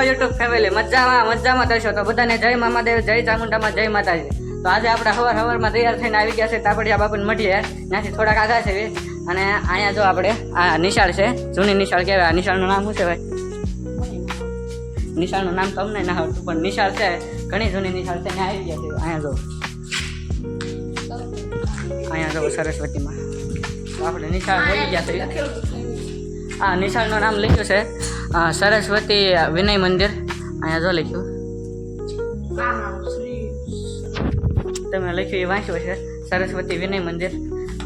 YouTube family મજામાં થશો તો બધાને જય મામાદેવ, જય ચામુંડામાં, જય માતાજી. તો આજે આપણે સવારમાં તૈયાર થઈને આવી ગયા છે તાપડિયા બાપુને મઢીએ. ત્યાંથી થોડાક આગા છે અને અહીંયા જો આપણે આ નિશાળ છે, જૂની નિશાળ કહેવાય. આ નિશાળનું નામ શું છે ભાઈ? નિશાળનું નામ તો અમને ના આવડતું, પણ નિશાળ છે, ઘણી જૂની નિશાળ છે. ત્યાં આવી ગયા છે. અહીંયા જો સરસ્વતીમાં તો આપણે નિશાળ આવી ગયા છે. આ નિશાળનું નામ લખ્યું છે સરસ્વતી વિનય મંદિર. અહીંયા જો લખ્યું, તમે લખ્યું એ વાંચ્યું છે, સરસ્વતી વિનય મંદિર.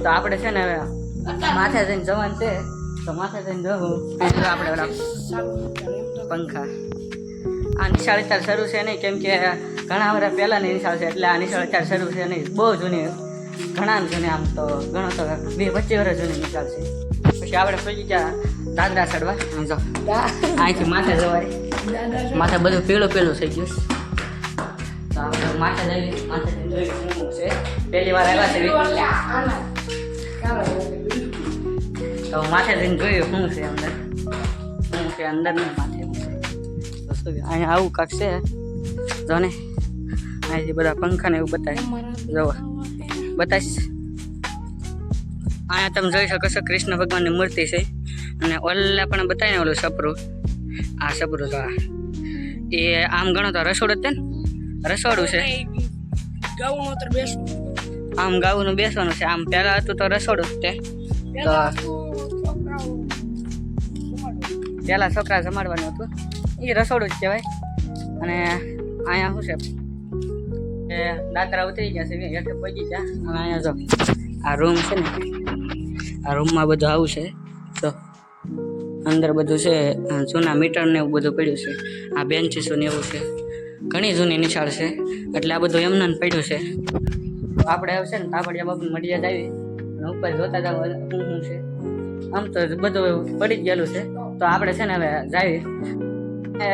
તો આપણે છે ને હવે માથે જઈને જવાનું છે, તો માથે જઈને જવું. આપણે પંખા આ નિશાળ અત્યારે શરૂ છે નહીં, કેમ કે ઘણા વર્ષ પહેલાંની નિશાળ છે, એટલે આ નિશાળ અત્યારે શરૂ છે નહીં. બહુ જૂની, ઘણા જૂની, આમ તો ઘણો તો 20-25 વર્ષ જૂની નિશાળ છે. પછી આપણે પહોંચી ગયા દાદરા ચડવા. જો અહીંથી માથે જવાય, માથે બધું પીળું થઈ ગયું. તો આપણે માથે જઈએ, માથે જોઈ શું છે. પહેલી વાર આવ્યા છે તો માથે જઈને જોયું શું છે અંદર, શું છે અંદર ને માથે. અહીંયા આવું કાંક છે જો ને. અહીંથી બધા પંખા ને એવું બતાવે, જોવા બતાવીશ. અહીંયા તમે જોઈ શકો છો કૃષ્ણ ભગવાનની મૂર્તિ છે. અને ઓલા પણ બતાવીને ઓલું સપરું, આ સપરું તો એ આમ ગણો તો રસોડું છે ને, રસોડું છે. આમ ગાવું બેસવાનું છે. આમ પહેલા હતું તો રસોડું જ તે. તો પહેલા છોકરા જમાડવાનું હતું, એ રસોડું જ કહેવાય. અને અહીંયા શું છે, એ દાતરા ઉતરી ગયા છે, હેઠે પહોંચી ગયા. અને અહીંયા જો આ રૂમ છે ને, આ રૂમમાં બધું આવું છે. તો અંદર બધું છે, જૂના મીટર ને એવું બધું પડ્યું છે. આ બેન્ચીસો ને એવું છે, ઘણી જૂની નિશાળ છે, એટલે આ બધું એમને પડ્યું છે. આપણે આવશે ને તાપડિયા બાપુ મઢીએ જ આવી અને ઉપર જોતા જાવ શું છે. આમ તો બધું પડી જ ગયેલું છે. તો આપણે છે ને હવે જાવી.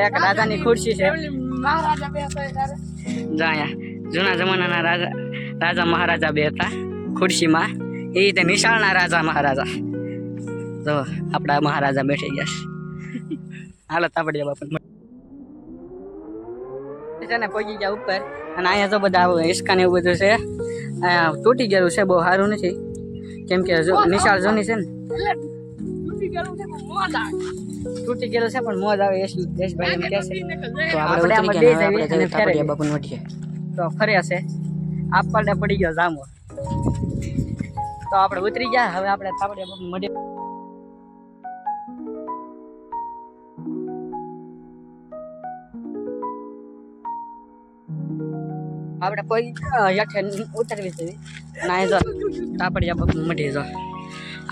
એક રાજાની ખુરશી છે, અહીંયા જૂના જમાનાના રાજા મહારાજા બે હતા ખુરશીમાં. એ રીતે નિશાળના રાજા મહારાજા. તો આપણા મહારાજા બેઠી ગયા છે. હાલો તાપડિયા બાપુ છે ને પહોંચી ગયા ઉપર. અને અહીંયા તો બધા આવું હિસકા ને એવું બધું છે. અહીંયા તૂટી ગયેલું છે, બહુ સારું નથી, કેમ કે નિશાળ જૂની છે ને. તૂટી ગયેલું છે પણ મોજ આવે યશભાઈ એમ કહે છે. તો આપણે બાપુ મઢીએ તો ફર્યા છે. આપણને પડી ગયો જામો, તો આપણે ઉતરી ગયા. હવે આપણે તાપડિયા બાપુ મઢીએ. આપણે કોઈ યઠે ઉતરવી જોઈએ. અને અહીં જો તાપડિયા બાપુ મઢી જો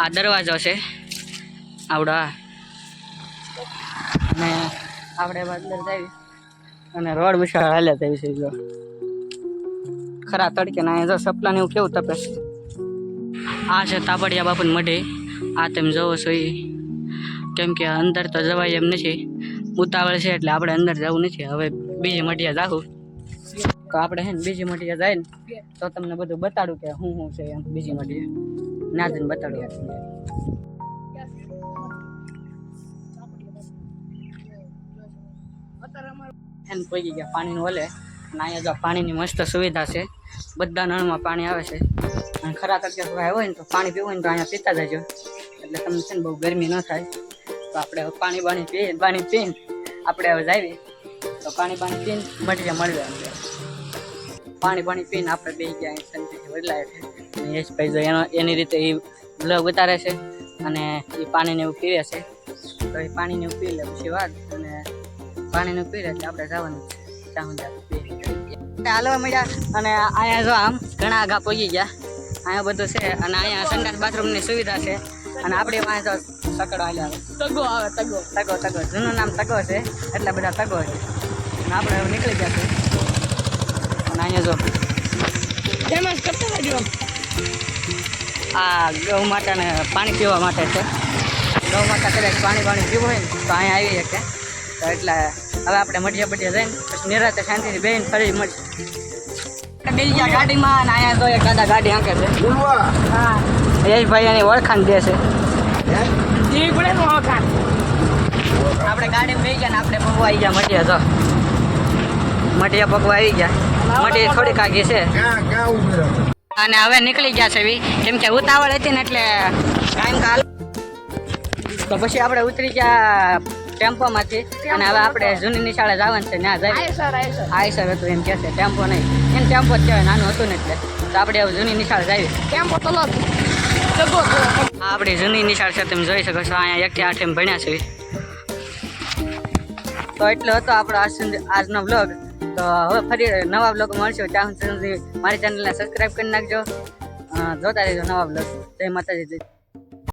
આ દરવાજો છે આવડા. અને આપણે અંદર જઈએ અને રોડ વિશાળ હાલ્યા થઈ છે. જો ખરા તડકે ને અહીંયા જો સપલાને એવું કેવું તપે. આ છે તાપડિયા બાપુની મઢી. આ તમે જોવો છો એ, કેમ કે અંદર તો જવાય એમ નથી, ઉતાવળ છે એટલે આપણે અંદર જવું નથી. હવે બીજી મઢીએ જાવું. તો આપણે હે ને બીજી મઢીએ જાય ને તો તમને બધું બતાડું કે શું છે એમ. બીજી મઢીએ ના જઈને બતાડું. એને પહોંચી ગયા પાણીનું ઓલે. અને અહીંયા જો પાણીની મસ્ત સુવિધા છે, બધા નળમાં પાણી આવે છે. અને ખરા તડકે આવ્યો હોય ને તો પાણી પીવું હોય ને તો અહીંયા પીતા જજો, એટલે તમને છે ને બહુ ગરમી ન થાય. તો આપણે પાણી પીને આપણે હવે જાવી. તો પાણી પીને મઢીએ મળીએ. પાણી પીને આપણે બેસી ગયા શાંતિથી બદલાય છે. અને યશભાઈ જો એની રીતે એ બ્લોગ ઉતારે છે અને એ પાણીને એવું પીવે છે. તો એ પાણીને એવું પી લે પછી વાત. અને પાણીને પી લે એટલે આપણે જવાનું છે હાલવા મળ્યા. અને અહીંયા જો આમ ઘણા આગા પહોંચી ગયા. અહીંયા બધું છે. અને અહીંયા સંડાસ બાથરૂમની સુવિધા છે. અને આપણે અહીંયા જો સકડો હાલ્યા તગો આવે, તગો જૂનું નામ તગો છે, એટલે બધા તગો છે. અને આપણે હવે નીકળી ગયા છે. અને અહીંયા જો આ ગૌ માતાને પાણી પીવા માટે છે. ગૌ માતા કદાચ પાણી પીવું હોય ને તો અહીંયા આવી શકે. તો એટલે હવે આપણે મઢીએ જઈને પછી નિરાતે શાંતિથી બેહીને ફરી મળીએ. બેસી ગયા ગાડીમાં. અને અહીંયા તો એક દાદા ગાડી હાંકે છે. હા, યશભાઈ એની ઓળખાણ દે છે. આપણે ગાડીમાં બેસી ગયા ને આપણે પગવા આવી ગયા મટિયા તો મટિયા પગવા આવી ગયા મટિયા થોડીક આગી છે અને હવે નીકળી ગયા છે એવી કેમ કે ઉતાવળ હતી ને એટલે ટાઈમ કાલ તો પછી આપણે ઉતરી ગયા ટેમ્પોમાંથી અને હવે આપણે જૂની નિશાળે જવાનું છે ત્યાં જાય આઈસર હતું એમ કહે છે ટેમ્પો નહીં એને ટેમ્પો જ કહેવાય નાનું હતું ને એટલે તો આપણે હવે જૂની નિશાળે જઈએ ટેમ્પો તો આપણી જૂની નિશાળ છે તમે જોઈ શકો છો અહીંયા 1 થી 8 એમ ભણ્યા છે તો એટલો હતો આપણો આજનો વ્લોગ તો હવે ફરી નવા વ્લોગ મળશે ત્યાં સુધી મારી ચેનલને સબસ્ક્રાઈબ કરી નાખજો જોતા રહેજો નવા વ્લોગ જય માતાજી.